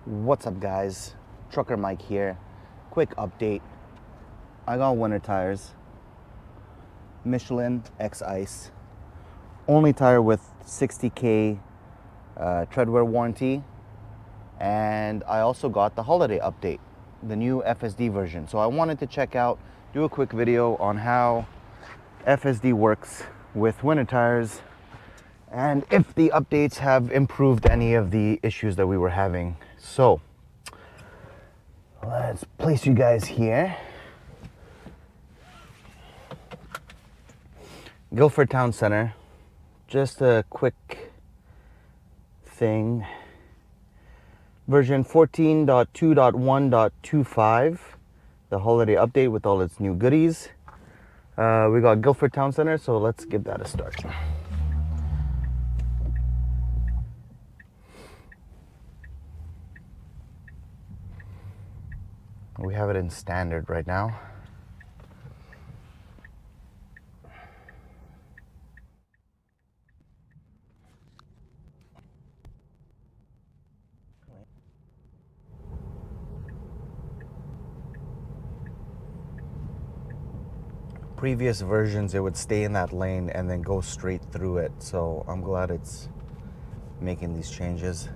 What's up, guys? Trucker Mike here. Quick update. I got winter tires. Michelin X Ice. Only tire with 60K treadwear warranty. And I also got the holiday update, the new FSD version. So I wanted to check out, do a quick video on how FSD works with winter tires and if the updates have improved any of the issues that we were having. So let's place you guys here. Guildford Town Centre. Just a quick thing. Version 14.2.1.25. The holiday update with all its new goodies. We got Guildford Town Centre, so let's give that a start. We have it in standard right now. Previous versions, it would stay in that lane and then go straight through it. So I'm glad it's making these changes.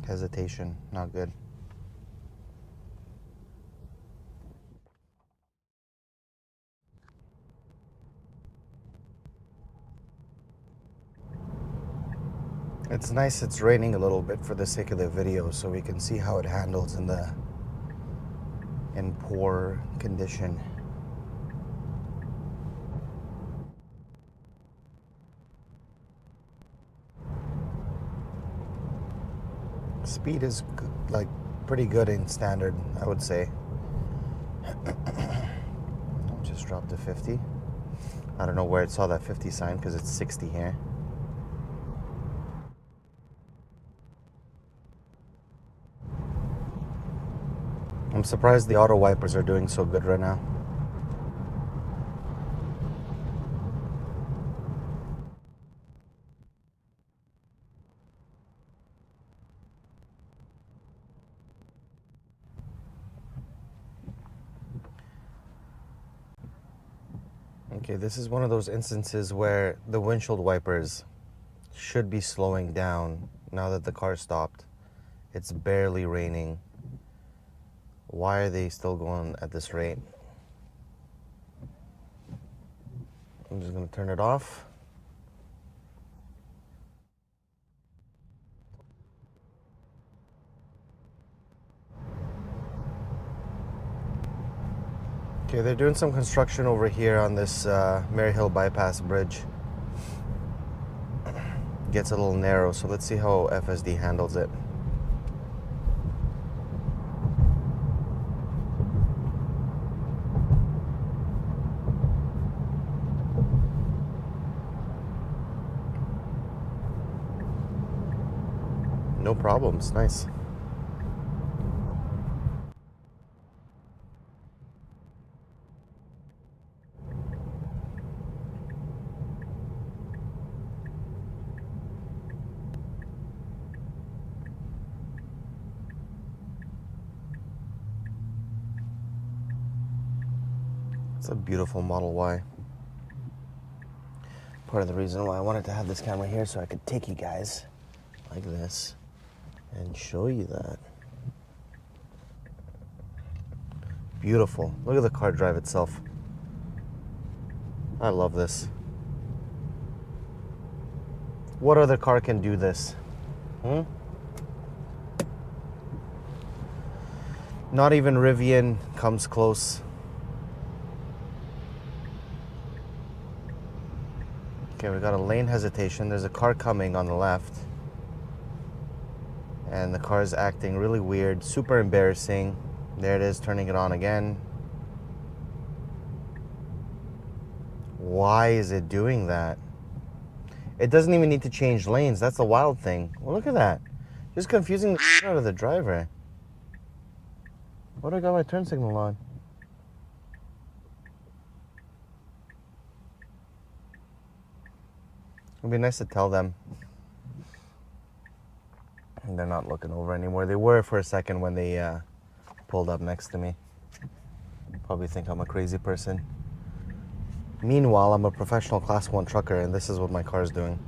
Hesitation, not good. It's nice it's raining a little bit for the sake of the video so we can see how it handles in poor condition. Speed is like pretty good in standard, I would say. Just dropped to 50. I don't know where it saw that 50 sign because it's 60 here. I'm surprised the auto wipers are doing so good right now. Okay, this is one of those instances where the windshield wipers should be slowing down now that the car stopped. It's barely raining. Why are they still going at this rate? I'm just going to turn it off. Okay, they're doing some construction over here on this Maryhill Bypass Bridge. Gets a little narrow, so let's see how FSD handles it. No problems, nice. It's a beautiful Model Y. Part of the reason why I wanted to have this camera here so I could take you guys like this and show you that. Beautiful. Look at the car drive itself. I love this. What other car can do this? Not even Rivian comes close. Okay, we got a lane hesitation. There's a car coming on the left. And the car is acting really weird, super embarrassing. There it is, turning it on again. Why is it doing that? It doesn't even need to change lanes. That's the wild thing. Well, look at that. Just confusing the out of the driver. What do I got my turn signal on? It'd be nice to tell them. And they're not looking over anymore. They were for a second when they pulled up next to me. Probably think I'm a crazy person. Meanwhile, I'm a professional Class 1 trucker, and this is what my car's doing.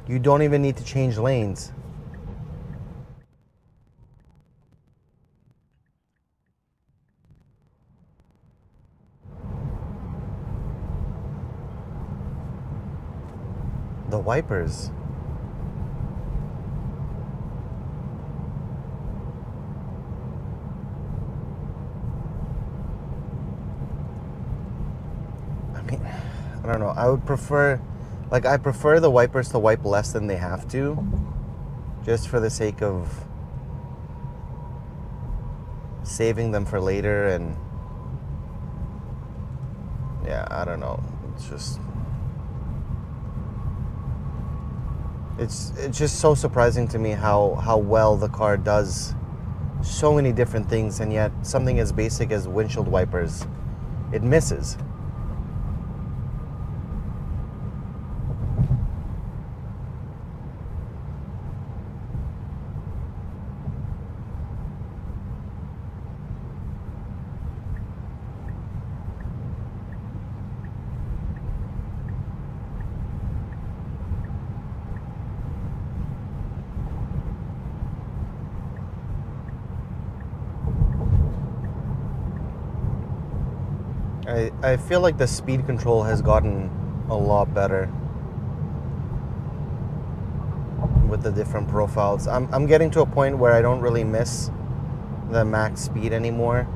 You don't even need to change lanes. The wipers. I mean, I don't know. I would prefer, like, I prefer the wipers to wipe less than they have to, just for the sake of saving them for later. And yeah, I don't know. It's just so surprising to me how well the car does so many different things, and yet something as basic as windshield wipers, it misses. I feel like the speed control has gotten a lot better with the different profiles. I'm getting to a point where I don't really miss the max speed anymore.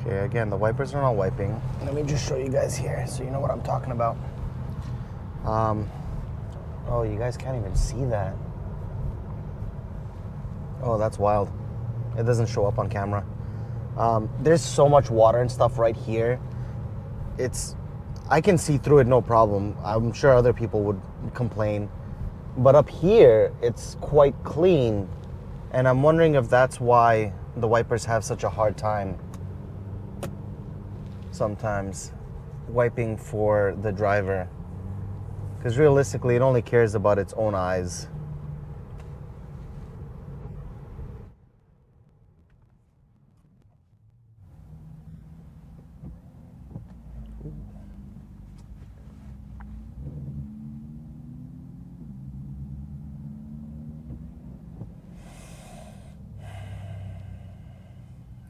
Okay, again, the wipers are not wiping. Let me just show you guys here so you know what I'm talking about. Oh, you guys can't even see that. Oh, that's wild. It doesn't show up on camera. There's so much water and stuff right here. I can see through it no problem. I'm sure other people would complain. But up here, it's quite clean. And I'm wondering if that's why the wipers have such a hard time sometimes wiping for the driver. Because realistically, it only cares about its own eyes.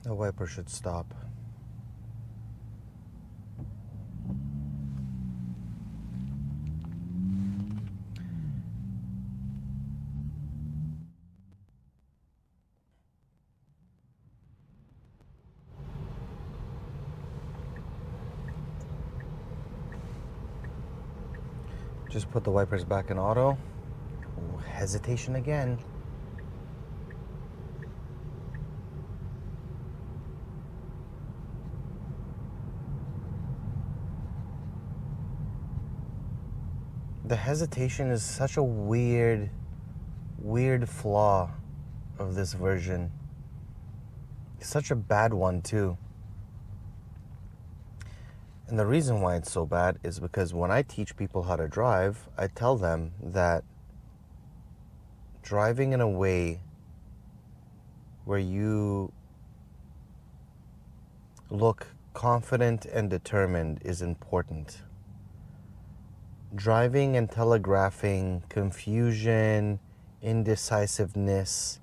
The wiper should stop. Just put the wipers back in auto. Ooh, hesitation again. The hesitation is such a weird flaw of this version. It's such a bad one too. And the reason why it's so bad is because when I teach people how to drive, I tell them that driving in a way where you look confident and determined is important. Driving and telegraphing confusion, indecisiveness,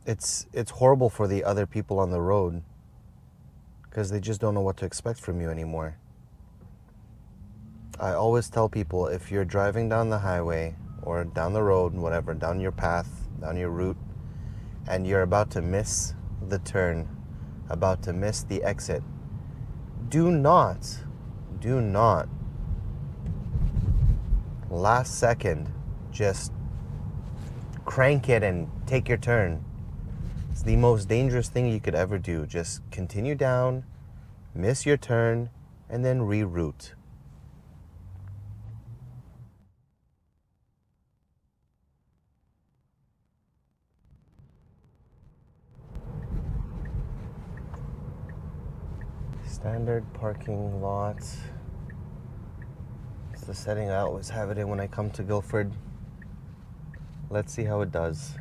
it's horrible for the other people on the road because they just don't know what to expect from you anymore. I always tell people, if you're driving down the highway or down the road, whatever, down your path, down your route, and you're about to miss the turn, about to miss the exit, do not last second just crank it and take your turn. It's the most dangerous thing you could ever do. Just continue down, miss your turn, and then reroute. Standard parking lots. It's the setting I always have it in when I come to Guildford. Let's see how it does.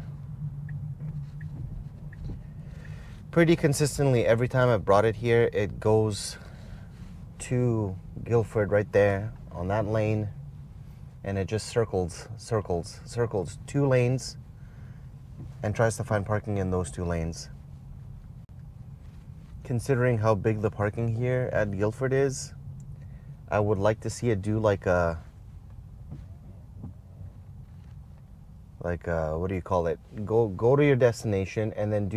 Pretty consistently, every time I've brought it here, it goes to Guildford right there on that lane, and it just circles 2 lanes and tries to find parking in those 2 lanes. Considering how big the parking here at Guildford is, I would like to see it do like a what do you call it? Go to your destination and then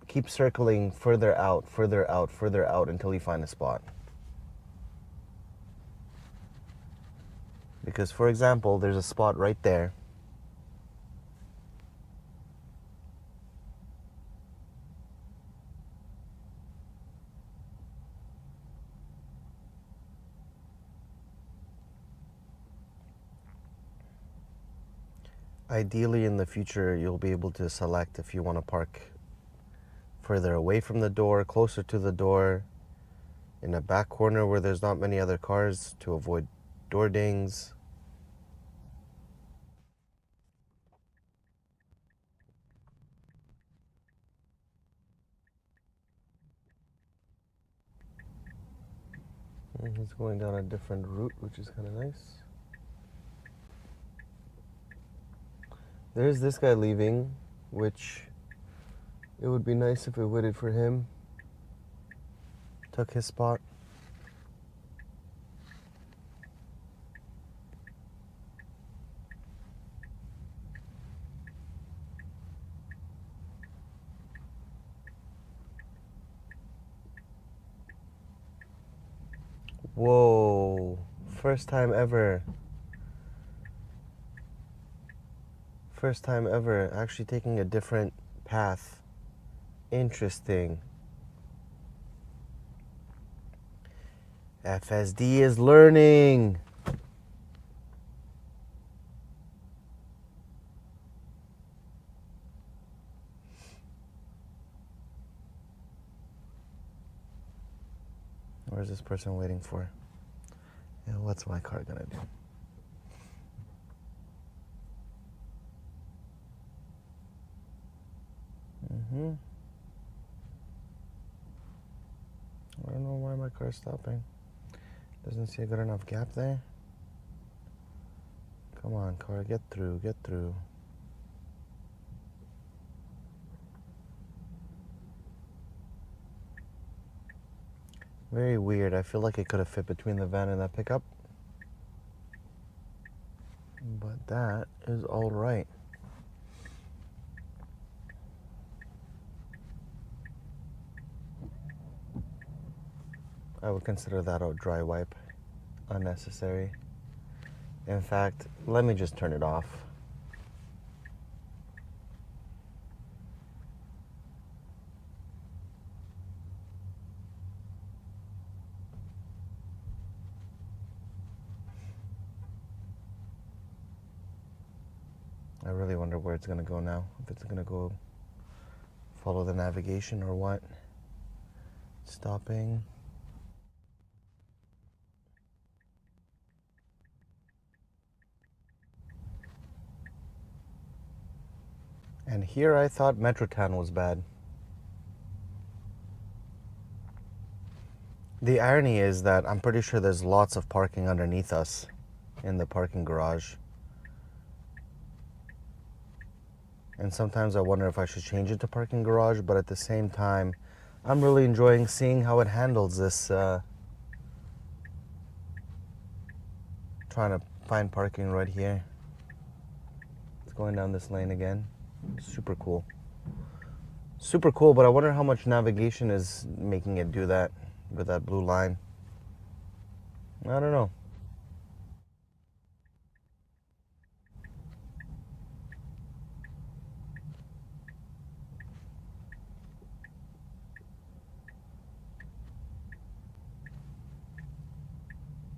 keep circling further out until you find a spot. Because, for example, there's a spot right there. Ideally, in the future, you'll be able to select if you want to park further away from the door, closer to the door, in a back corner where there's not many other cars to avoid door dings. And he's going down a different route, which is kind of nice. There's this guy leaving, which it would be nice if we waited for him. Took his spot. Whoa, first time ever. First time ever actually taking a different path. Interesting. FSD is learning. Where's this person waiting for? Yeah, what's my car gonna do? I don't know why my car's stopping. Doesn't see a good enough gap there. Come on, car, get through, get through. Very weird. I feel like it could have fit between the van and that pickup. But that is all right. I would consider that a dry wipe. Unnecessary. In fact, let me just turn it off. I really wonder where it's gonna go now. If it's gonna go follow the navigation or what. Stopping. And here I thought Meadowtown was bad. The irony is that I'm pretty sure there's lots of parking underneath us in the parking garage. And sometimes I wonder if I should change it to parking garage, but at the same time, I'm really enjoying seeing how it handles this, trying to find parking right here. It's going down this lane again. Super cool. Super cool, but I wonder how much navigation is making it do that with that blue line. I don't know.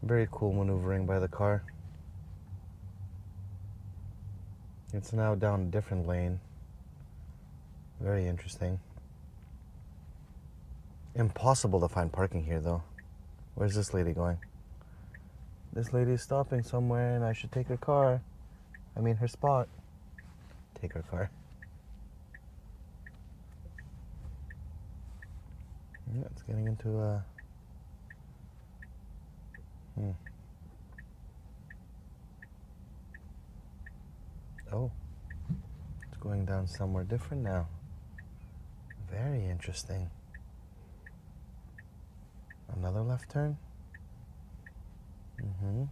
Very cool maneuvering by the car. It's now down a different lane. Very interesting. Impossible to find parking here though. Where's this lady going? This lady is stopping somewhere and I should take her car. I mean her spot. Take her car. Yeah, it's getting into a... Oh, it's going down somewhere different now. Very interesting. Another left turn? Mm-hmm.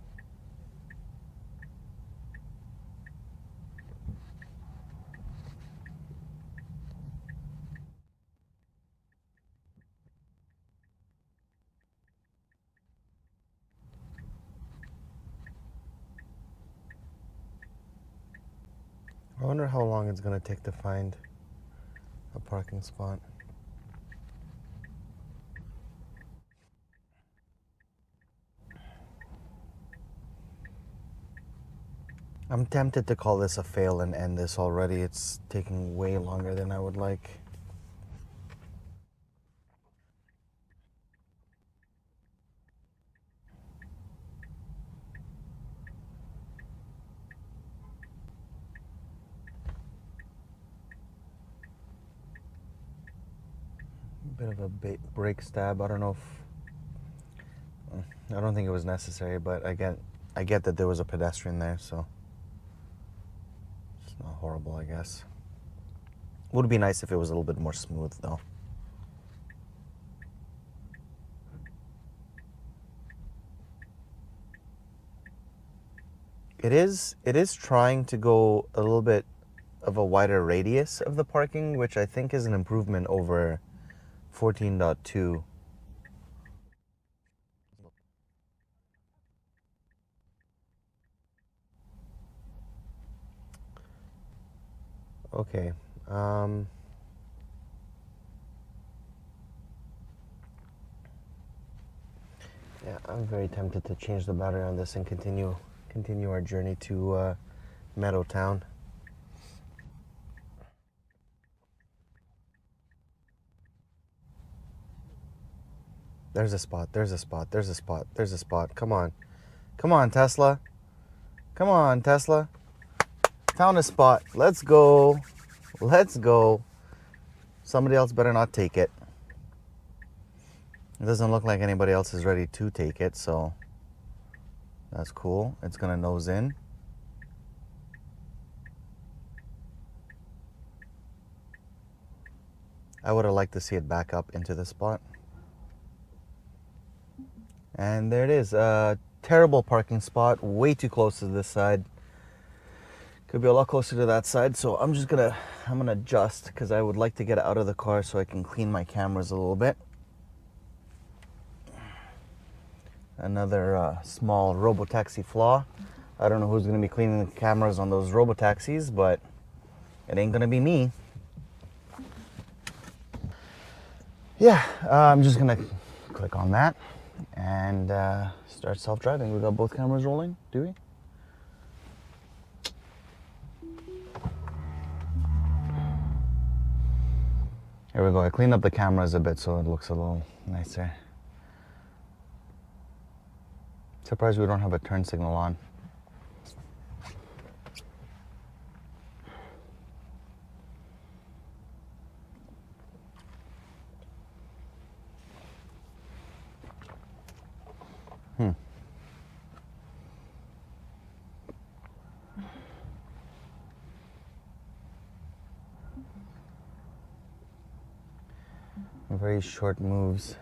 I wonder how long it's going to take to find a parking spot. I'm tempted to call this a fail and end this already. It's taking way longer than I would like. Bit of a brake stab. I don't know if... I don't think it was necessary, but I get that there was a pedestrian there, so it's not horrible, I guess. Would be nice if it was a little bit more smooth, though. It is trying to go a little bit of a wider radius of the parking, which I think is an improvement over 14.2. Okay. Yeah, I'm very tempted to change the battery on this and continue our journey to Meadowtown. There's a spot. There's a spot. There's a spot. There's a spot. Come on. Come on, Tesla. Come on, Tesla. Found a spot. Let's go. Let's go. Somebody else better not take it. It doesn't look like anybody else is ready to take it, so that's cool. It's gonna nose in. I would have liked to see it back up into the spot. And there it is. Terrible parking spot. Way too close to this side. Could be a lot closer to that side, so I'm gonna adjust because I would like to get out of the car so I can clean my cameras a little bit. Another small robotaxi flaw. I don't know who's gonna be cleaning the cameras on those robotaxis, but it ain't gonna be me. Yeah, I'm just gonna click on that and start self-driving. We got both cameras rolling, do we? Here we go. I cleaned up the cameras a bit so it looks a little nicer. Surprised we don't have a turn signal on. Very short moves.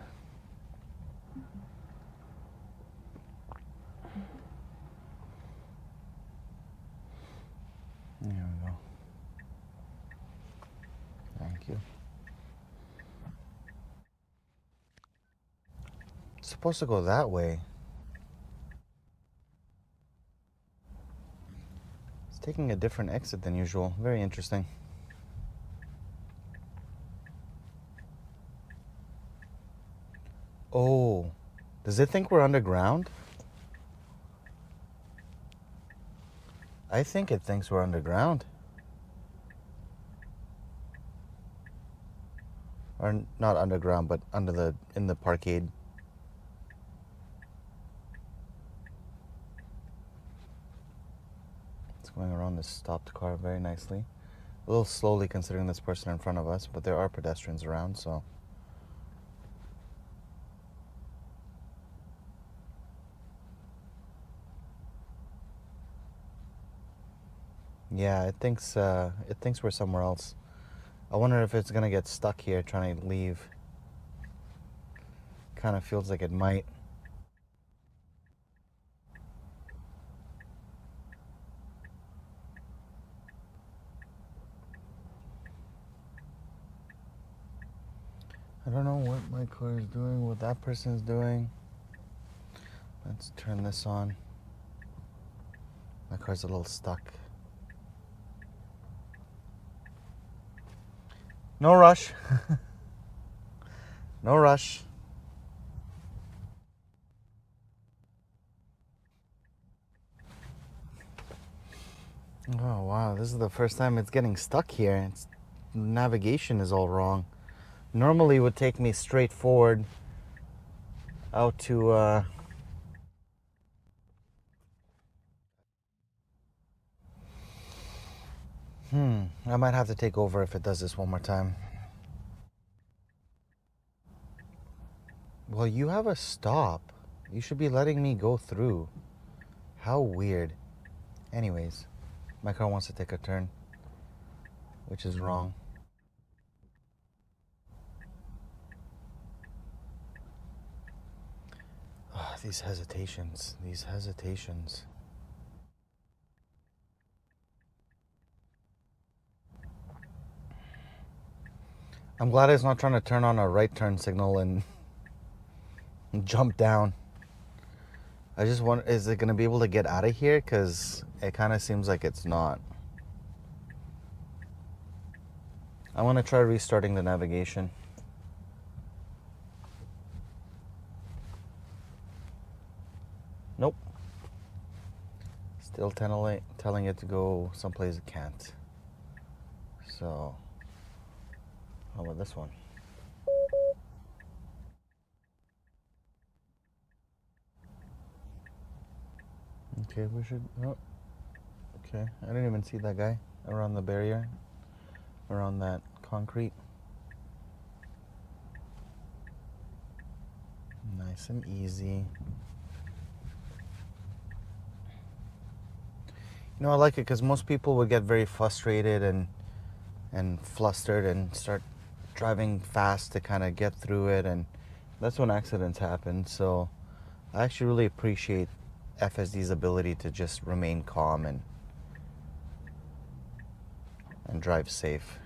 There we go. Thank you. It's supposed to go that way. It's taking a different exit than usual. Very interesting. Oh, does it think we're underground? I think it thinks we're underground. Or not underground, but in the parkade. It's going around this stopped car very nicely. A little slowly considering this person in front of us, but there are pedestrians around, so. Yeah, it thinks we're somewhere else. I wonder if it's gonna get stuck here trying to leave. Kind of feels like it might. I don't know what my car is doing, what that person is doing. Let's turn this on. My car's a little stuck. No rush. No rush. Oh wow, this is the first time it's getting stuck here. Navigation is all wrong. Normally it would take me straight forward out to I might have to take over if it does this one more time. Well, you have a stop. You should be letting me go through. How weird. Anyways, my car wants to take a turn, which is wrong. Oh, these hesitations. I'm glad it's not trying to turn on a right turn signal and jump down. I just wonder, is it going to be able to get out of here? Because it kind of seems like it's not. I want to try restarting the navigation. Nope. Still telling it to go someplace it can't. So, how about this one? Okay, we should. Oh, okay. I didn't even see that guy around the barrier, around that concrete. Nice and easy. You know, I like it because most people would get very frustrated and flustered and start driving fast to kind of get through it, and that's when accidents happen. So I actually really appreciate FSD's ability to just remain calm and drive safe.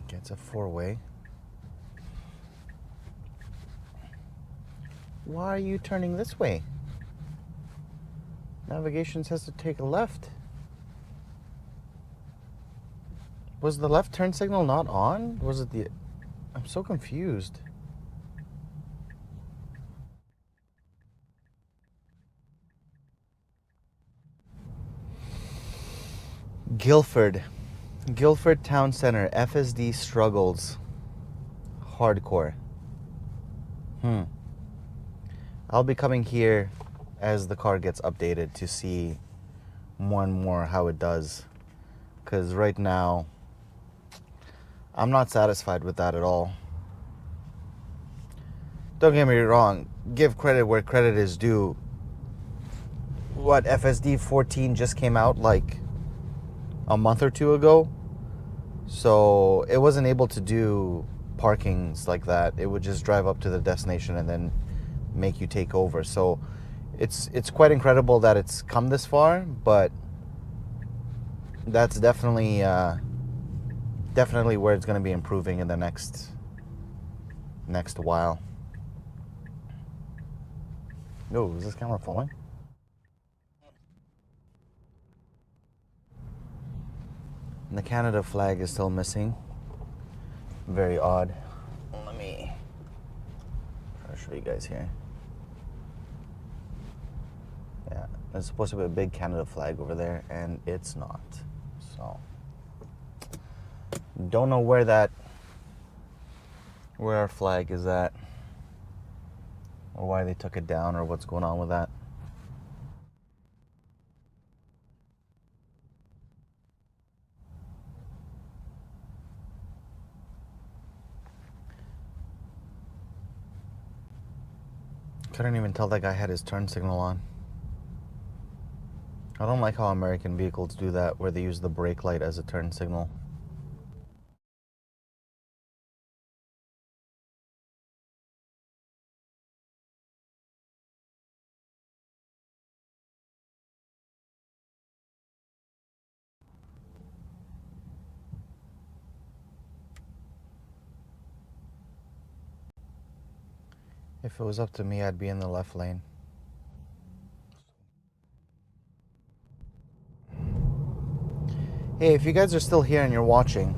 Okay, it's a four-way. Why are you turning this way? Navigation says to take a left. Was the left turn signal not on? Was it the... I'm so confused. Guildford Town Centre. FSD struggles. Hardcore. I'll be coming here as the car gets updated to see more and more how it does. Because right now, I'm not satisfied with that at all. Don't get me wrong, give credit where credit is due. what, FSD 14 just came out like a month or two ago. So it wasn't able to do parkings like that. It would just drive up to the destination and then make you take over. So it's quite incredible that it's come this far, but that's definitely where it's going to be improving in the next while. Oh, is this camera falling? And the Canada flag is still missing. Very odd. Let me try to show you guys here. Yeah, there's supposed to be a big Canada flag over there, and it's not. So, don't know where our flag is at, or why they took it down, or what's going on with that. Couldn't even tell that guy had his turn signal on. I don't like how American vehicles do that, where they use the brake light as a turn signal. If it was up to me, I'd be in the left lane. Hey, if you guys are still here and you're watching,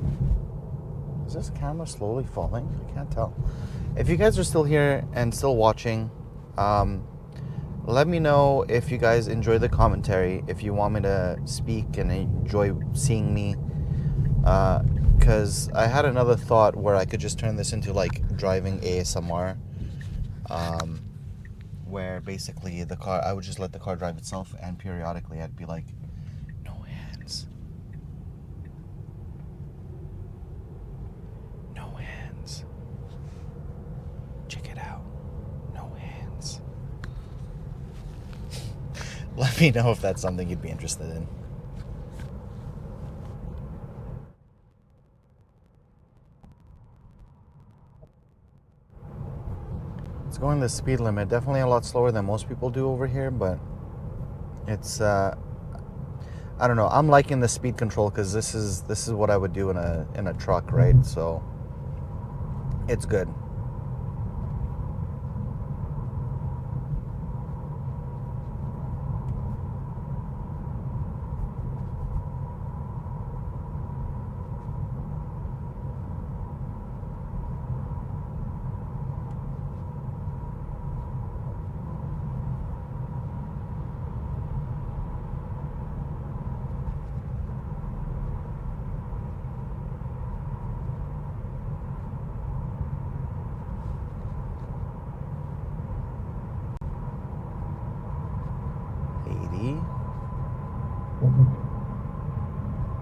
is this camera slowly falling? I can't tell. If you guys are still here and still watching, let me know if you guys enjoy the commentary, if you want me to speak and enjoy seeing me. Because I had another thought where I could just turn this into like driving ASMR. Where basically I would just let the car drive itself, and periodically I'd be like, no hands. No hands. Check it out. No hands. Let me know if that's something you'd be interested in. It's going the speed limit. Definitely a lot slower than most people do over here, but it's I don't know. I'm liking the speed control because this is what I would do in a truck, right? So it's good.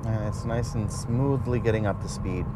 And it's nice and smoothly getting up to speed.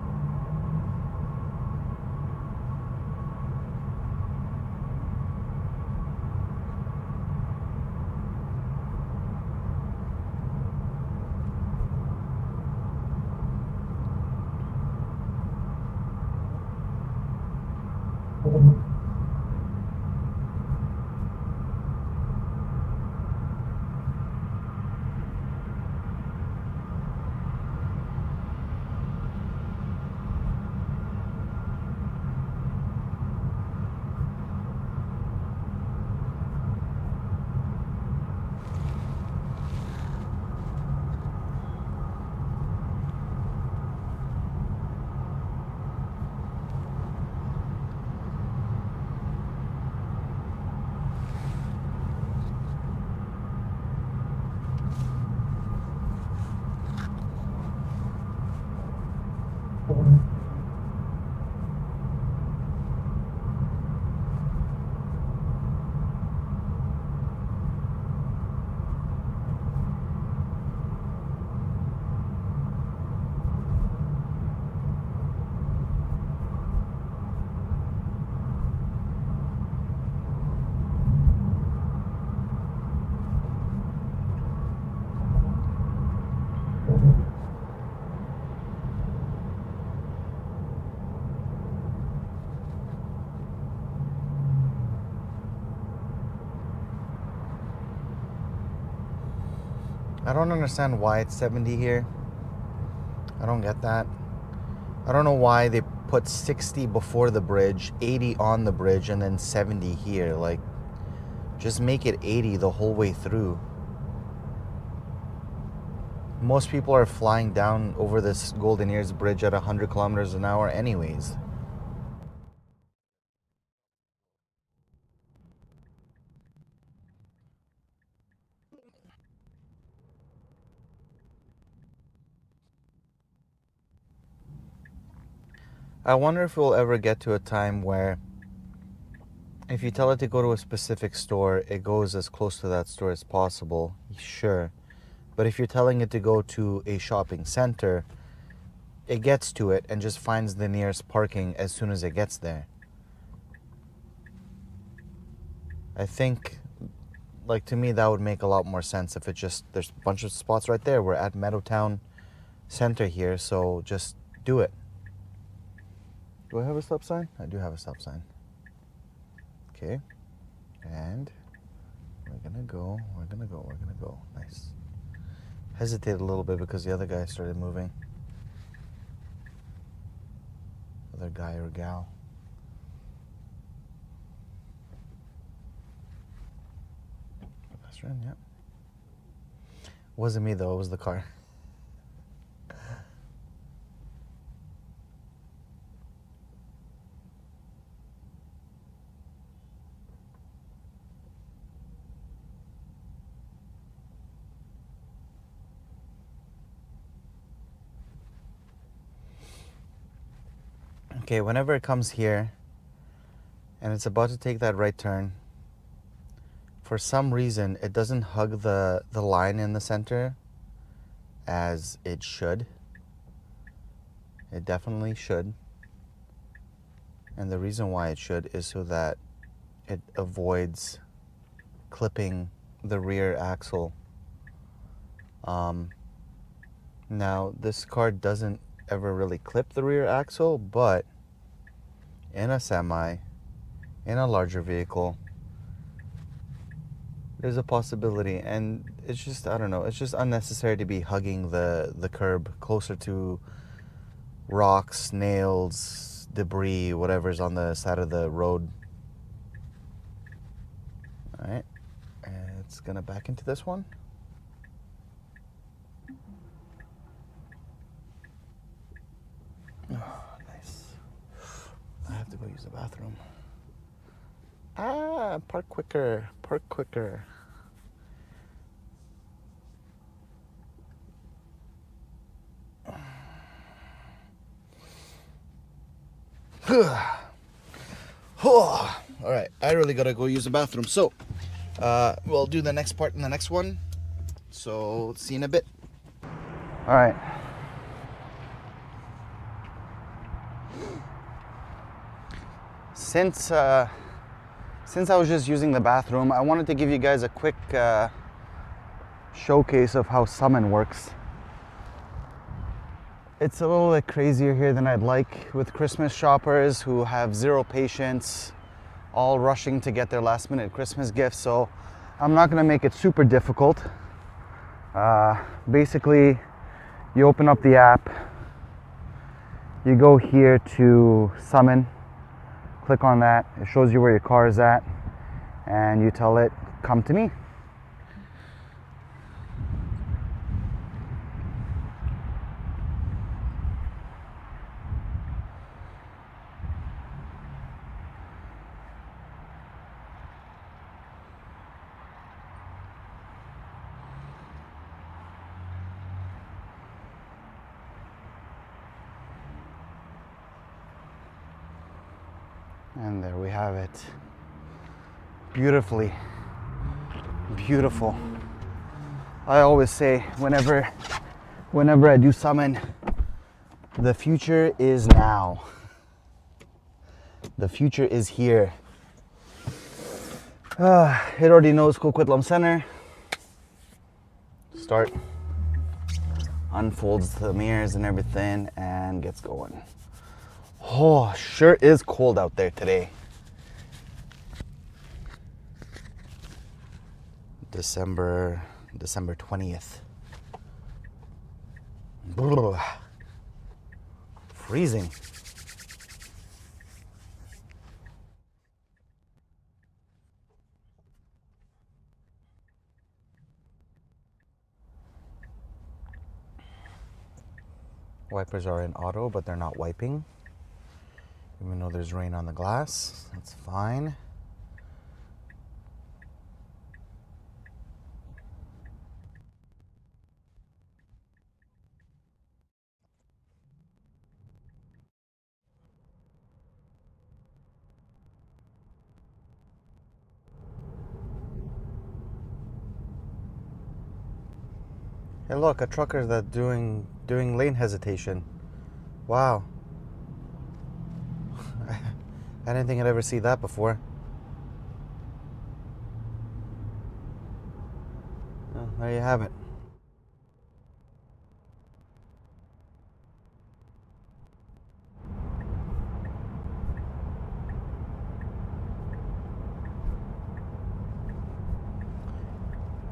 I don't understand why it's 70 here. I don't get that. I don't know why they put 60 before the bridge, 80 on the bridge, and then 70 here. Like, just make it 80 the whole way through. Most people are flying down over this Golden Ears Bridge at 100 kilometers an hour anyways. I wonder if we'll ever get to a time where if you tell it to go to a specific store, it goes as close to that store as possible. Sure. But if you're telling it to go to a shopping center, it gets to it and just finds the nearest parking as soon as it gets there. I think, like, to me, that would make a lot more sense if it just, there's a bunch of spots right there. We're at Meadowtown Center here, so just do it. Do I have a stop sign? I do have a stop sign. Okay. And we're gonna go. Nice. Hesitated a little bit because the other guy started moving. Other guy or gal. Pedestrian, yep. Wasn't me though, it was the car. Okay, whenever it comes here and it's about to take that right turn, for some reason it doesn't hug the line in the center as it should. It definitely should. And the reason why it should is so that it avoids clipping the rear axle. Now, this car doesn't ever really clip the rear axle, but in a semi, in a larger vehicle, there's a possibility. And it's just, I don't know, it's just unnecessary to be hugging the curb closer to rocks, nails, debris, whatever's on the side of the road. All right, it's gonna back into this one. Oh, nice. I have to go use the bathroom. Park quicker, park quicker. All right, I really gotta go use the bathroom. So, we'll do the next part in the next one. So, see you in a bit. All right. Since I was just using the bathroom, I wanted to give you guys a quick showcase of how Summon works. It's a little bit crazier here than I'd like, with Christmas shoppers who have zero patience, all rushing to get their last minute Christmas gifts. So I'm not gonna make it super difficult. Basically, you open up the app, you go here to Summon, click on that, it shows you where your car is at, and you tell it, come to me. And there we have it. Beautifully, beautiful. I always say whenever I do Summon, the future is now. The future is here. It already knows Coquitlam Centre. Start. Unfolds the mirrors and everything and gets going. Oh, sure is cold out there today. December 20th. Freezing. Wipers are in auto, but they're not wiping. Even though there's rain on the glass, that's fine. Hey, look, a trucker that's doing lane hesitation. Wow. I didn't think I'd ever see that before. Well, there you have it.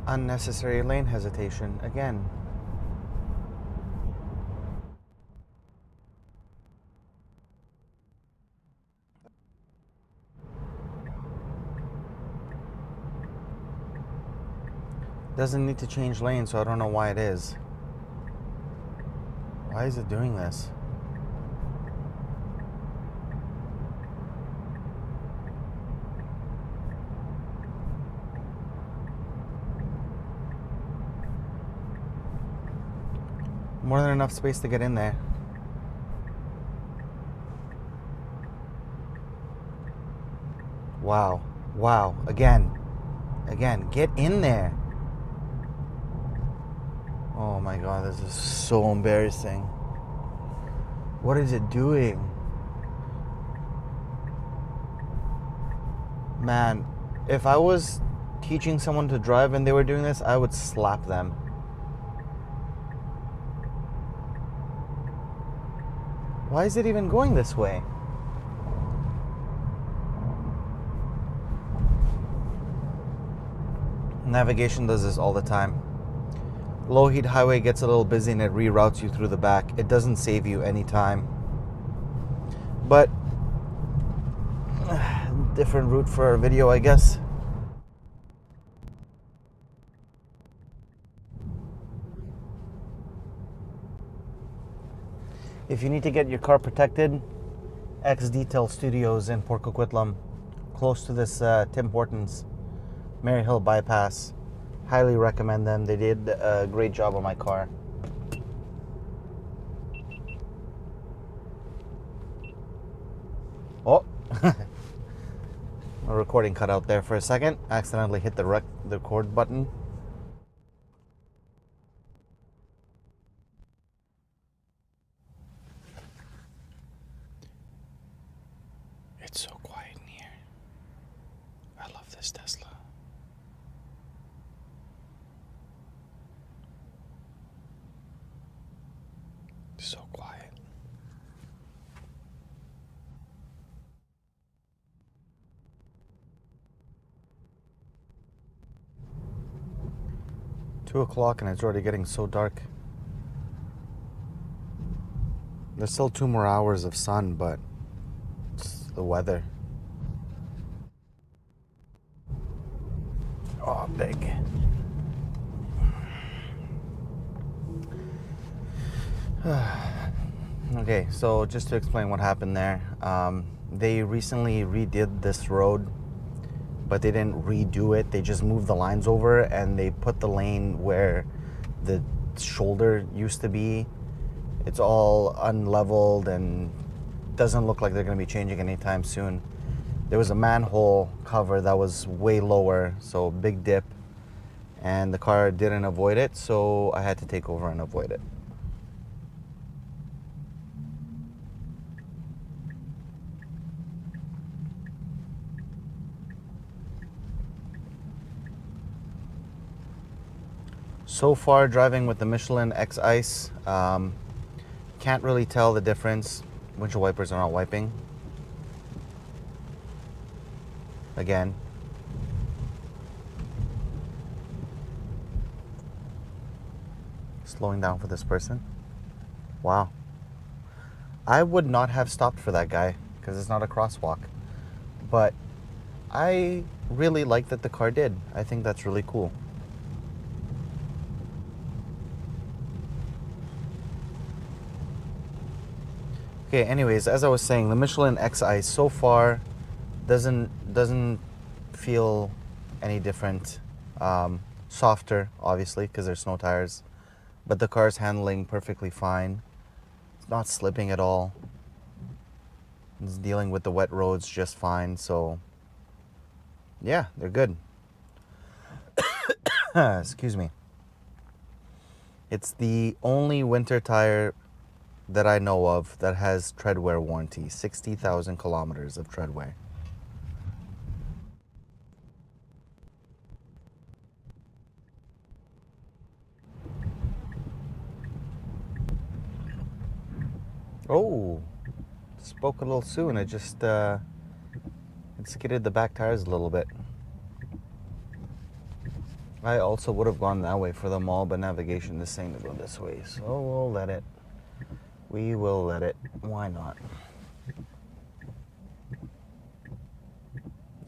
Unnecessary lane hesitation again. Doesn't need to change lane, so I don't know why it is. Why is it doing this? More than enough space to get in there. Wow. Wow. Again. Get in there. Oh my god, this is so embarrassing. What is it doing? Man, if I was teaching someone to drive and they were doing this, I would slap them. Why is it even going this way? Navigation does this all the time. Low heat highway gets a little busy and it reroutes you through the back. It doesn't save you any time. But different route for our video, I guess. If you need to get your car protected, X Detail Studios in Port Coquitlam, close to this Tim Hortons, Mary Hill bypass. Highly recommend them. They did a great job on my car. Oh, my recording cut out there for a second. Accidentally hit the record button. It's so quiet in here. I love this Tesla. So quiet. Two o'clock and it's already getting so dark. There's still 2 more hours of sun, but it's the weather. Oh, big. Okay, so just to explain what happened there, they recently redid this road, but they didn't redo it. They just moved the lines over and they put the lane where the shoulder used to be. It's all unleveled and doesn't look like they're going to be changing anytime soon. There was a manhole cover that was way lower, so big dip, and the car didn't avoid it, so I had to take over and avoid it. So far, driving with the Michelin X Ice, can't really tell the difference. Windshield wipers are not wiping. Again. Slowing down for this person. Wow. I would not have stopped for that guy because it's not a crosswalk. But I really like that the car did. I think that's really cool. Okay, anyways, as I was saying, the Michelin XI so far doesn't feel any different. Softer, obviously, because there's snow tires, but the car's handling perfectly fine. It's not slipping at all. It's dealing with the wet roads just fine. So, yeah, they're good. Excuse me. It's the only winter tire that I know of that has tread wear warranty. 60,000 kilometers of tread wear. Oh, spoke a little soon. It just it skidded the back tires a little bit. I also would have gone that way for the mall, but navigation is saying to go this way. So we'll let it. We will let it. Why not?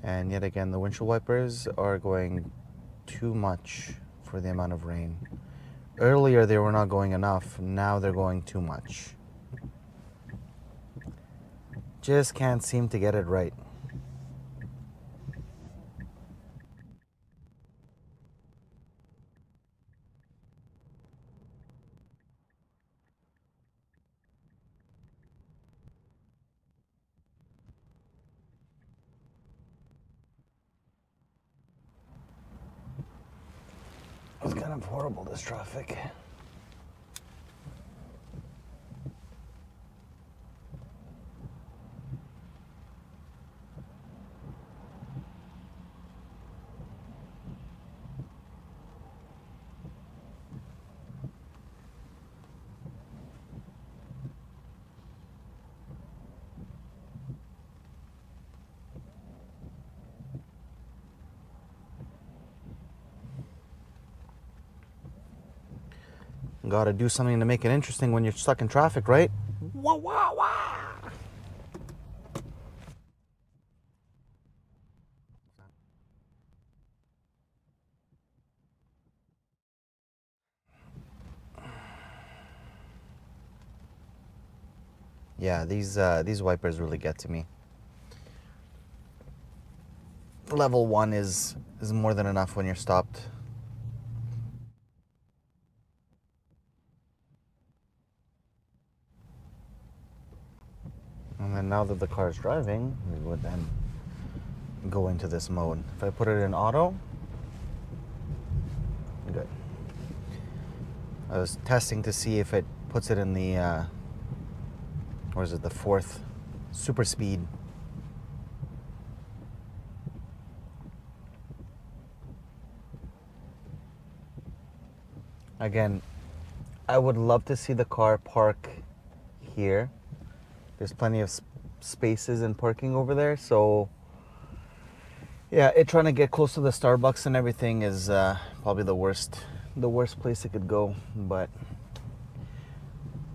And yet again, the windshield wipers are going too much for the amount of rain. Earlier they were not going enough. Now they're going too much. Just can't seem to get it right. It's kind of horrible, this traffic. Gotta do something to make it interesting when you're stuck in traffic, right? Wah, wah, wah. Yeah, these wipers really get to me. Level 1 is more than enough when you're stopped. And then now that the car is driving, we would then go into this mode. If I put it in auto, good. I was testing to see if it puts it in the, or is it the fourth, super speed. Again, I would love to see the car park here. There's plenty of spaces and parking over there, so yeah, it trying to get close to the Starbucks and everything is probably the worst place it could go, but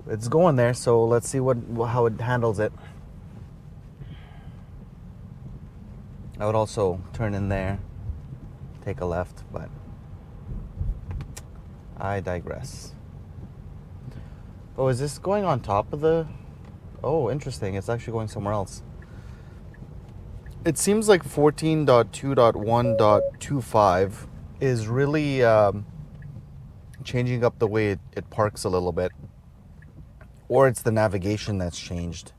it's going there, so let's see how it handles it. I would also turn in there, take a left, but I digress. Oh, is this going on top of the... Oh, interesting. It's actually going somewhere else. It seems like 14.2.1.25 is really changing up the way it parks a little bit. Or it's the navigation that's changed.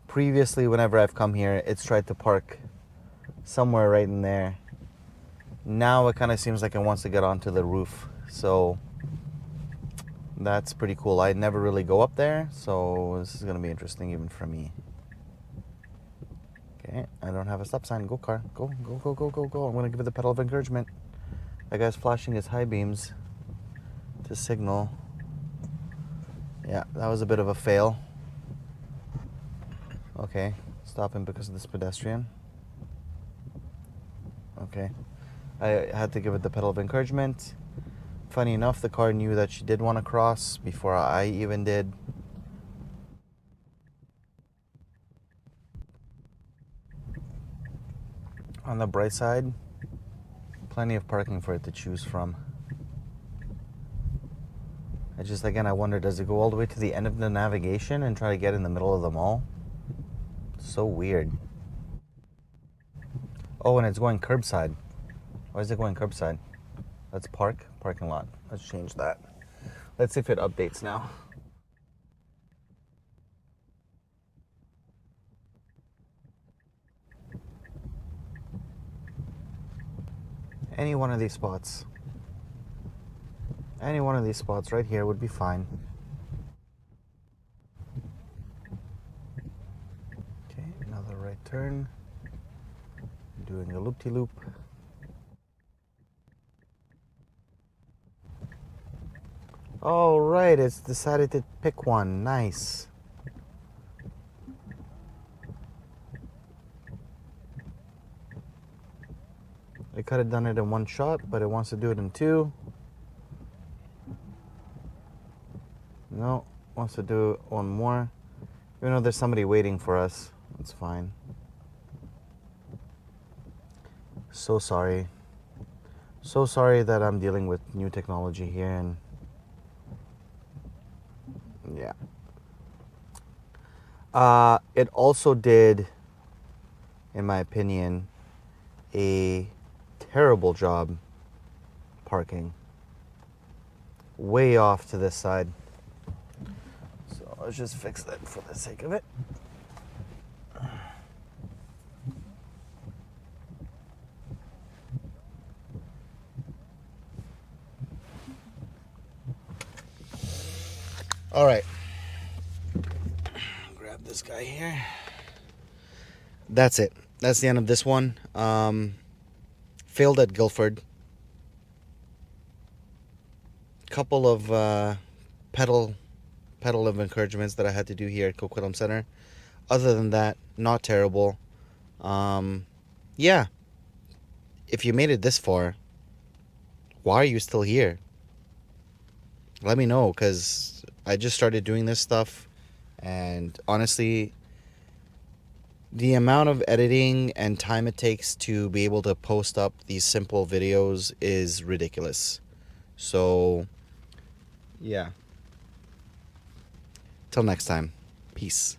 Previously, whenever I've come here, it's tried to park somewhere right in there. Now it kind of seems like it wants to get onto the roof. So that's pretty cool. I never really go up there, so this is going to be interesting even for me. Okay, I don't have a stop sign. Go, car. Go, go, go, go, go, go. I'm going to give it the pedal of encouragement. That guy's flashing his high beams to signal. Yeah, that was a bit of a fail. Okay, stopping because of this pedestrian. Okay, I had to give it the pedal of encouragement. Funny enough, the car knew that she did want to cross before I even did. On the bright side, plenty of parking for it to choose from. I wonder, does it go all the way to the end of the navigation and try to get in the middle of the mall? So weird. Oh, and it's going curbside. Why is it going curbside? Let's parking lot. Let's change that. Let's see if it updates now. Any one of these spots. Any one of these spots right here would be fine. Okay, another right turn. Doing a loop-de-loop. All right, it's decided to pick one. Nice. It could have done it in one shot, but it wants to do it in two. No, wants to do one more. Even though there's somebody waiting for us, it's fine. So sorry. So sorry that I'm dealing with new technology here, and yeah. It also did, in my opinion, a terrible job parking. Way off to this side. So let's just fix that for the sake of it. All right. Grab this guy here. That's it. That's the end of this one. Failed at Guildford. Couple of pedal of encouragements that I had to do here at Coquitlam Centre. Other than that, not terrible. Yeah. If you made it this far, why are you still here? Let me know, because I just started doing this stuff, and honestly, the amount of editing and time it takes to be able to post up these simple videos is ridiculous. So, yeah. Till next time. Peace.